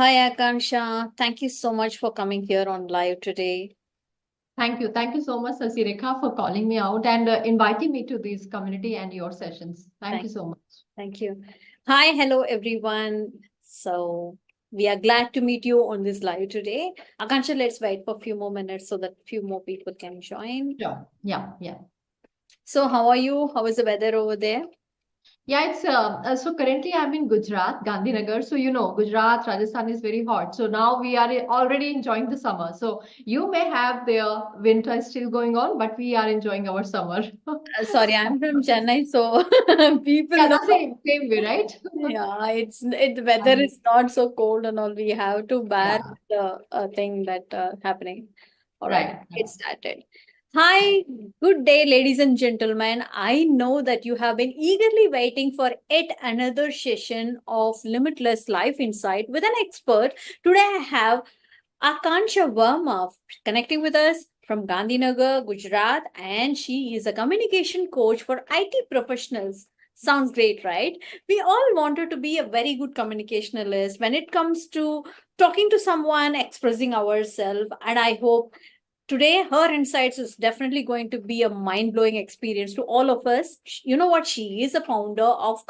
Hi, Akansha. Thank you so much for coming here on live today. Thank you. Thank you so much, Sasirekha, for calling me out and inviting me to this community and your sessions. Thank Thank, you so much. thank you. Hi, hello, everyone. So, we are glad to meet you on this live today. Akansha, let's wait for a few more minutes so that few more people can join. Sure. Yeah, yeah. So, how are you? How is the weather over there? Yeah, it's so currently I'm in Gujarat, Gandhinagar. So Gujarat, Rajasthan is very hot. So now we are already enjoying the summer. So you may have the winter still going on, but we are enjoying our summer. Sorry, I'm from Chennai, so people Yeah, know. the same way, right? Yeah, the weather Um, is not so cold and all. We have to bear yeah, the thing that happening. All right, right. get started. Hi, good day, ladies and gentlemen. I know that you have been eagerly waiting for yet another session of Limitless Life Insight with an expert. Today, I have Akansha Verma connecting with us from Gandhinagar, Gujarat, and she is a communication coach for IT professionals. Sounds great, right? We all wanted to be a very good communicationalist when it comes to talking to someone, expressing ourselves, and I hope today her insights is definitely going to be a mind-blowing experience to all of us. You know what? She is a founder of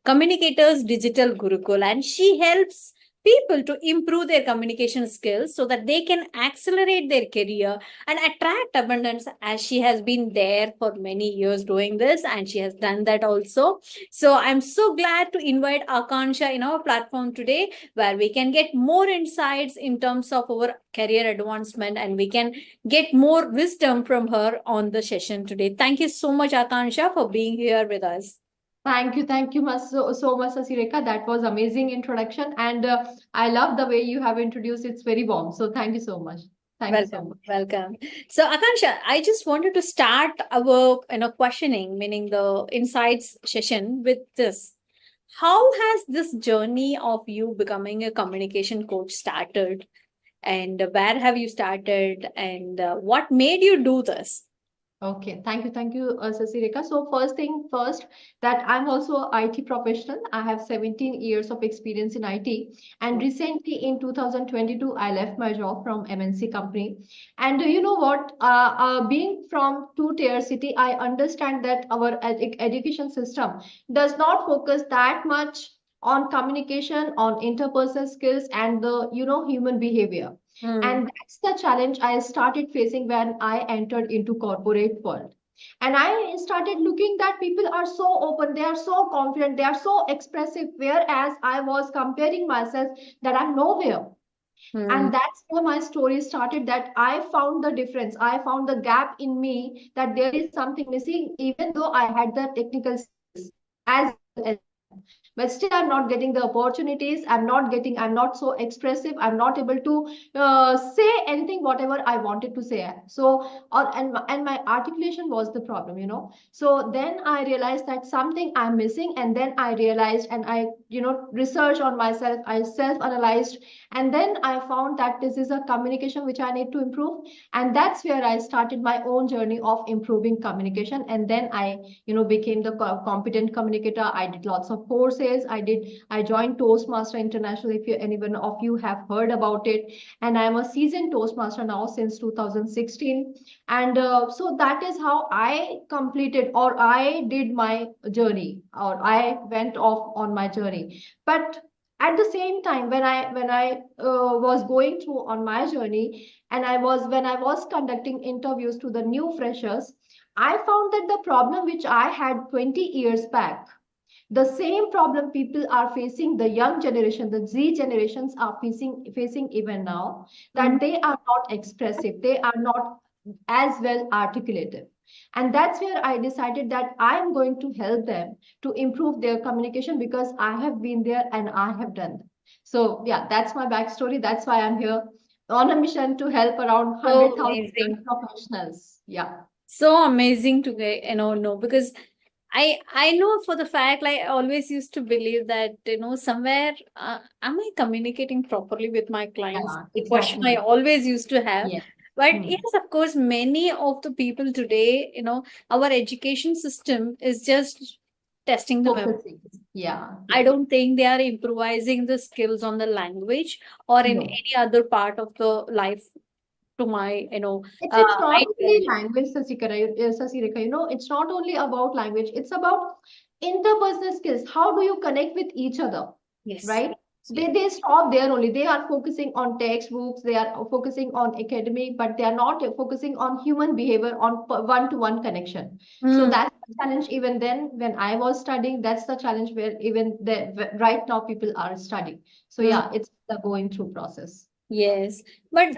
Communicators Digital Gurukul, and she helps people to improve their communication skills so that they can accelerate their career and attract abundance, as she has been there for many years doing this and she has done that also. So I'm so glad to invite Akansha in our platform today, where we can get more insights in terms of our career advancement and we can get more wisdom from her on the session today. Thank you so much, Akansha, for being here with us. Thank you so much, Sasirekha. That was amazing introduction, and I love the way you have introduced. It's very warm. So thank you so much. Thank you so Welcome, much. welcome. So, Akansha, I just wanted to start our questioning, meaning the insights session, with this. How has this journey of you becoming a communication coach started, and where have you started, and what made you do this? Okay, thank you, Sasirekha. So first thing first, that I'm also a IT professional. I have 17 years of experience in IT, and recently in 2022, I left my job from MNC company. And you know what? Being from two-tier city, I understand that our education system does not focus that much on communication, on interpersonal skills, and the human behavior. Hmm. And that's the challenge I started facing when I entered into corporate world. And I started looking that people are so open, they are so confident, they are so expressive, whereas I was comparing myself that I'm nowhere. Hmm. And that's where my story started, that I found the difference. I found the gap in me, that there is something missing, even though I had the technical skills as well as, but still I'm not getting the opportunities. I'm not so expressive. I'm not able to say anything whatever I wanted to say. So and my articulation was the problem. So then I realized that something I'm missing, and then I realized, and I researched on myself, I self analyzed, and then I found that this is a communication which I need to improve. And that's where I started my own journey of improving communication. And then I became the competent communicator. I did lots of courses. I joined Toastmaster International, if anyone of you have heard about it. And I'm a seasoned Toastmaster now since 2016. And so that is how I completed, or I did my journey, or I went off on my journey. But at the same time, when I was going through on my journey, and when I was conducting interviews to the new freshers, I found that the problem which I had 20 years back, the same problem people are facing, the young generation, the Z generations are facing even now, Hmm. that they are not expressive, they are not as well articulative. And that's where I decided that I am going to help them to improve their communication, because I have been there and I have done that. So yeah, that's my backstory. That's why I'm here on a mission to help around So 100,000 young amazing. professionals. Yeah. So amazing to get, know, because I know for the fact, like I always used to believe that, somewhere, am I communicating properly with my clients? Yeah, The question I exactly. always used to have. Yeah. But Hmm. yes, of course, many of the people today, our education system is just testing the memory. Focusing. Yeah, I yeah. don't think they are improvising the skills on the language or in No. any other part of the life to my, It's not only ideology. language, Sasirekha, it's not only about language, it's about interpersonal skills. How do you connect with each other, Yes. right? Yes. They stop there only. They are focusing on textbooks, they are focusing on academic, but they are not focusing on human behavior, on one-to-one connection. So Mm, that's the challenge even then when I was studying. That's the challenge where even right now people are studying. So mm. yeah, it's the going through process. Yes, but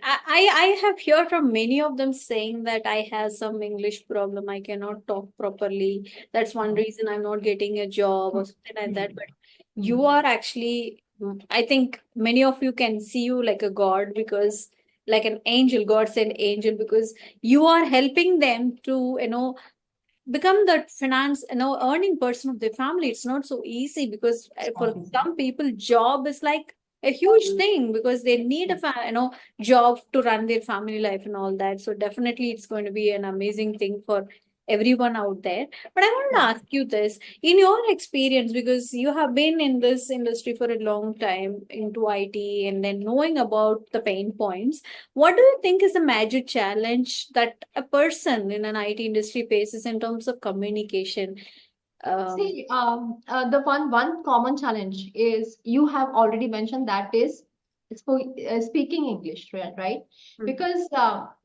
I have heard from many of them saying that I have some English problem. I cannot talk properly. That's one Oh. reason I'm not getting a job Hmm. or something like that. Hmm. But you Hmm. are actually, I think many of you can see you like a god because, like an angel, God sent angel, because you are helping them to, become that finance, earning person of their family. It's not so easy because It's for not easy. some people job is like a huge thing because they need a job to run their family life and all that. So definitely it's going to be an amazing thing for everyone out there. But I want to Yeah. ask you this, in your experience, because you have been in this industry for a long time into IT and then knowing about the pain points, what do you think is the major challenge that a person in an IT industry faces in terms of communication? Um, See, the one common challenge is you have already mentioned that is speaking English, right? mm, Because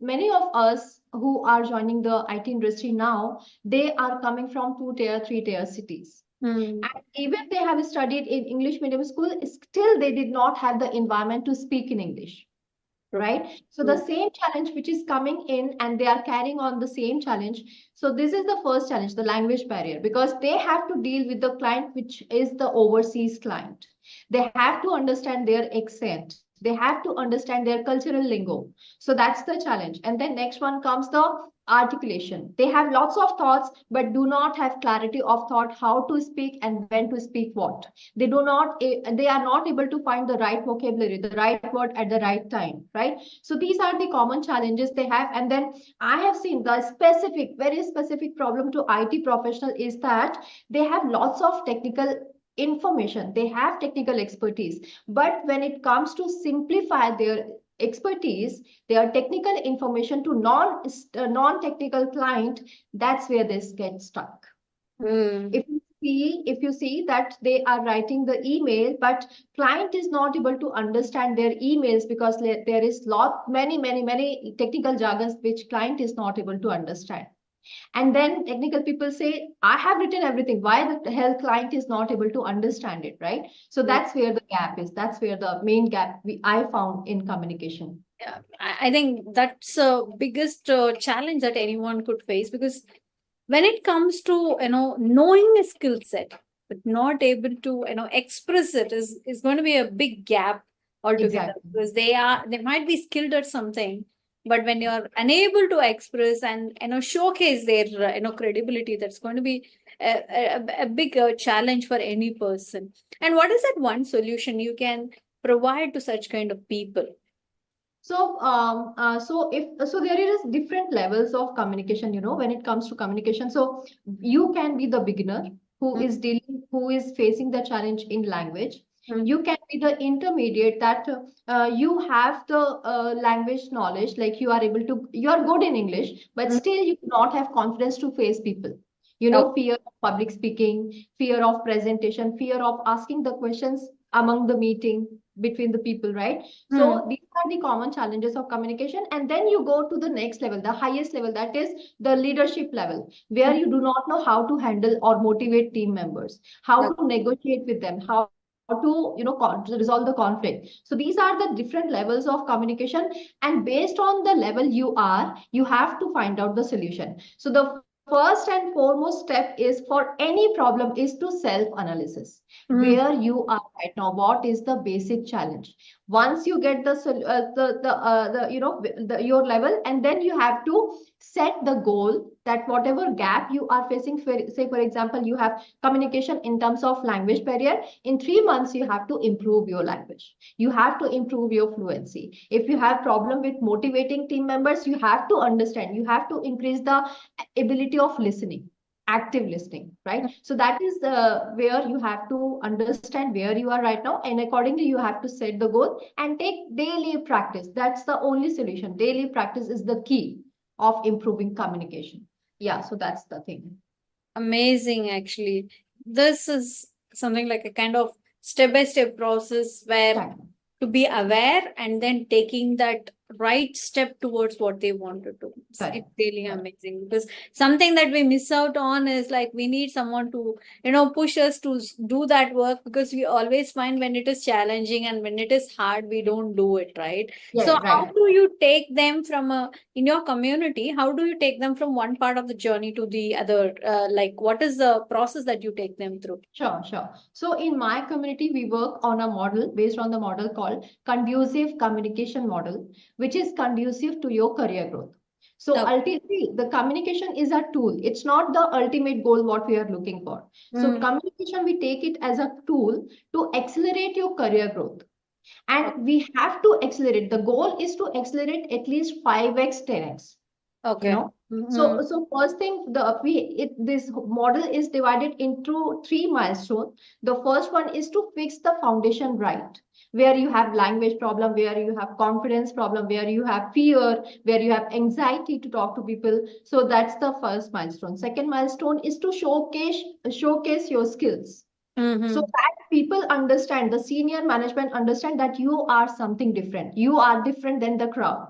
many of us who are joining the IT industry now, they are coming from two tier, three tier cities. mm, And even they have studied in English medium school, still they did not have the environment to speak in English, true, right? So the true, same challenge which is coming in and they are carrying on the same challenge. So this is the first challenge, the language barrier, because they have to deal with the client which is the overseas client. They have to understand their accent, they have to understand their cultural lingo. So that's the challenge. And then next one comes the articulation. They have lots of thoughts but do not have clarity of thought, how to speak and when to speak what. They are not able to find the right vocabulary, the right word at the right time, right? So these are the common challenges they have. And then I have seen the specific, very specific problem to IT professional is that they have lots of technical information, they have technical expertise, but when it comes to simplify their expertise, their technical information to non technical client, that's where they get stuck. mm, If you see that they are writing the email but client is not able to understand their emails because there is many technical jargons which client is not able to understand. And then technical people say, I have written everything, why the hell client is not able to understand it, right? So mm. that's where the gap is, that's where the main gap I found in communication. Yeah, I think that's the biggest challenge that anyone could face because when it comes to knowing a skill set but not able to express it is going to be a big gap altogether Exactly. because they might be skilled at something, but when you're unable to express and showcase their credibility, that's going to be a big challenge for any person. And what is that one solution you can provide to such kind of people? So there is different levels of communication, when it comes to communication. So you can be the beginner who is facing the challenge in language. Mm, You can be the intermediate that you have the language knowledge, like you are good in English, but mm, still you do not have confidence to face people. mm, Fear of public speaking, fear of presentation, fear of asking the questions among the meeting between the people, right? mm, So these are the common challenges of communication. And then you go to the next level, the highest level, that is the leadership level, where you do not know how to handle or motivate team members, how mm, to negotiate with them, how to resolve the conflict. So these are the different levels of communication, and based on the level you are, you have to find out the solution. So the first and foremost step is for any problem is to self analysis, where mm, you are right now, what is the basic challenge. Once you get the your level, and then you have to set the goal that whatever gap you are facing, say for example you have communication in terms of language barrier, in 3 months you have to improve your language, you have to improve your fluency. If you have problem with motivating team members, you have to understand, you have to increase the ability of listening. active listening, right? So that is where you have to understand where you are right now, and accordingly you have to set the goal and take daily practice. That's the only solution. Daily practice is the key of improving communication. Yeah, so that's the thing. Amazing, actually. This is something like a kind of step by step process where Exactly. to be aware and then taking that right step towards what they want to do. It's Correct. really Correct. amazing, because something that we miss out on is like we need someone to, push us to do that work, because we always find when it is challenging and when it is hard, we don't do it, right? So Yeah, how right. do you take them from in your community, how do you take them from one part of the journey to the other? Like, what is the process that you take them through? Sure, sure. So in my community, we work on a model based on the model called conducive communication model, which is conducive to your career growth. So Okay. ultimately, the communication is a tool. It's not the ultimate goal what we are looking for. So Mm. communication, we take it as a tool to accelerate your career growth. o- And we have to accelerate. The goal is to accelerate at least 5x, 10x, you Okay. know. Mm-hmm. So first thing, this model is divided into three milestones. The first one is to fix the foundation right, where you have language problem, where you have confidence problem, where you have fear, where you have anxiety to talk to people. So that's the first milestone. Second milestone is to showcase your skills, so Mm-hmm. that people understand, the senior management understand that you are something different, you are different than the crowd,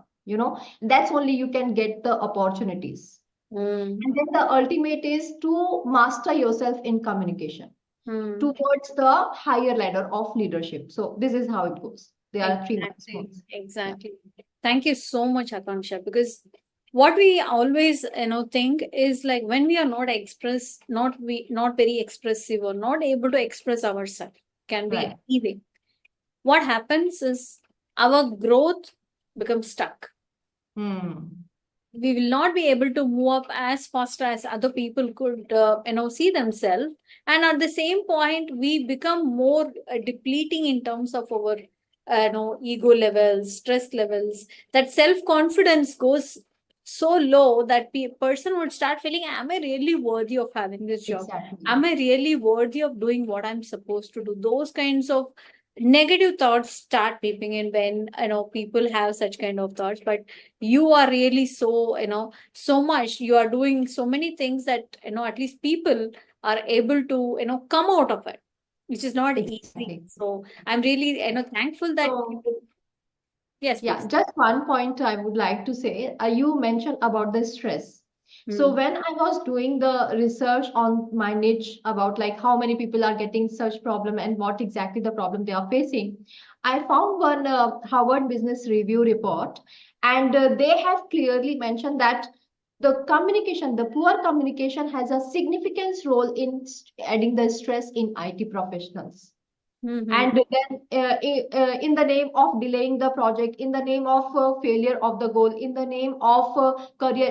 that's only you can get the opportunities. Mm. And then the ultimate is to master yourself in communication Mm. towards the higher ladder of leadership. So this is how it goes. There are three Exactly. milestones. Yeah. Exactly. Thank you so much, Akansha, because what we always think is like when we are not very expressive or not able to express ourselves, can be Right. anything. What happens is our growth becomes stuck. Hmm. We will not be able to move up as fast as other people could see themselves, and at the same point we become more depleting in terms of our ego levels, stress levels. That self confidence goes so low that person would start feeling, am I really worthy of having this job? Exactly. Am I really worthy of doing what I'm supposed to do? Those kinds of negative thoughts start peeping in when people have such kind of thoughts. But you are really so so much, you are doing so many things that at least people are able to come out of it, which is not easy. Exactly. So I'm really thankful that So yes, yeah, please. just one point I would like to say. You mentioned about the stress. So Hmm. when I was doing the research on my niche about like how many people are getting such problem and what exactly the problem they are facing, I found one Harvard Business Review report, and they have clearly mentioned that the poor communication has a significant role in adding the stress in IT professionals. Mm-hmm. And then in the name of delaying the project, in the name of failure of the goal, in the name of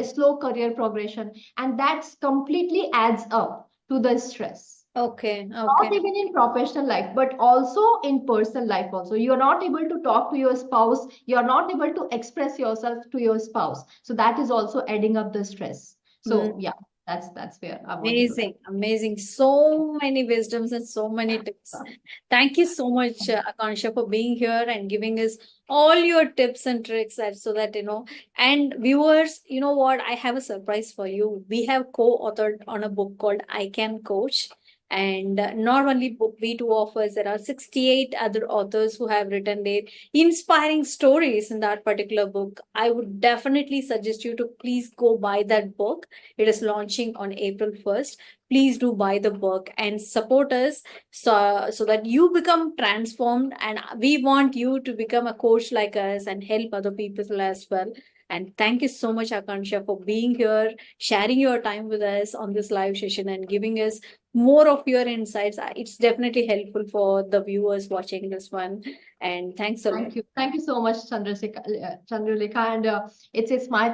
slow career progression, and that's completely adds up to the stress, Okay. not Okay. even in professional life but also in personal life also. You are not able to talk to your spouse, you are not able to express yourself to your spouse, so that is also adding up the stress. So yeah, that's where I wanted to add. Amazing, amazing. So many wisdoms and so many tips. Thank you so much, Akansha, for being here and giving us all your tips and tricks so that, and viewers, you know what? I have a surprise for you. We have co-authored on a book called I Can Coach. And not only book, we two authors, there are 68 other authors who have written their inspiring stories in that particular book. I would definitely suggest you to please go buy that book. It is launching on April 1st. Please do buy the book and support us so that you become transformed. And we want you to become a coach like us and help other people as well. And thank you so much, Akansha, for being here, sharing your time with us on this live session and giving us more of your insights. It's definitely helpful for the viewers watching this one. And thanks a lot. Thank you so much, Chandralekha, and it's my